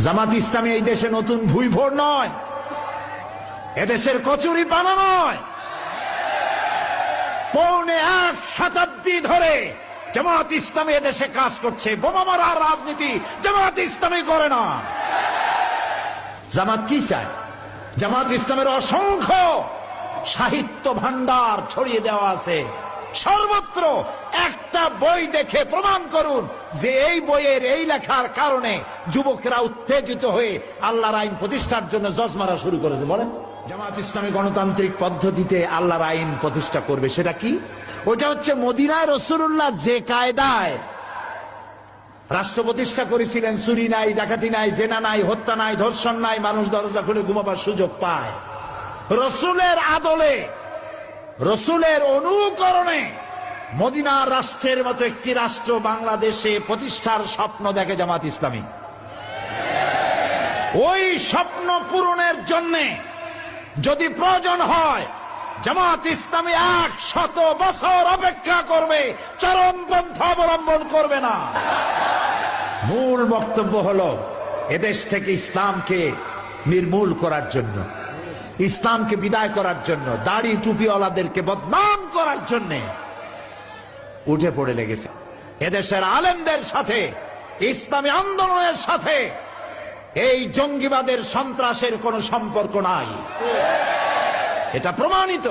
জামাত ইসলামী এই দেশে নতুন ভুইভোর নয়, এদেশের কচুরি পানা নয়। পৌনে 1 শতাব্দী ধরে জামাত ইসলামী এদেশে কাজ করছে। বোমা মারার রাজনীতি জামাত ইসলামী করে না। জামাত কি চায়? জামাত ইসলামের অসংখ্য সাহিত্য ভান্ডার ছড়িয়ে দেওয়া আছে সর্বত্র। একটা বই দেখে প্রমাণ করুন যে এই বইয়ের এই লেখার কারণে যুবকেরা উত্তেজিত হয়ে আল্লাহর আইন প্রতিষ্ঠার জন্য জজ মারা শুরু করেছে। বলেন, জামাত ইসলামী গণতান্ত্রিক পদ্ধতিতে আল্লাহর আইন প্রতিষ্ঠা করবে, সেটা কি? ওটা হচ্ছে মদিনায় রাসূলুল্লাহ যে কায়দায় রাষ্ট্র প্রতিষ্ঠা করেছিলেন, চুরি নাই, ডাকাতি নাই, জেনা নাই, হত্যা নাই, ধর্ষণ নাই, মানুষ দরজা খুলে ঘুমাবার সুযোগ পায়। রসুলের আদলে, রসুলের অনুকরণে মদিনার রাষ্ট্রের মতো একটি রাষ্ট্র বাংলাদেশে প্রতিষ্ঠার স্বপ্ন দেখে জামাত ইসলামী। ওই স্বপ্ন পূরণের জন্য যদি প্রয়োজন হয় জামাত ইসলামী 100 বছর অপেক্ষা করবে, চরমপন্থা অবলম্বন করবে না। মূল বক্তব্য হলো এদেশ থেকে ইসলামকে নির্মূল করার জন্য, ইসলামকে বিদায় করার জন্য, দাড়ি টুপিওয়ালাদেরকে বদনাম করার জন্য উঠে পড়ে লেগেছে। এদেশের আলেমদের সাথে, ইসলামী আন্দোলনের সাথে এই জঙ্গিবাদের, সন্ত্রাসের কোনো সম্পর্ক নাই, এটা প্রমাণিত।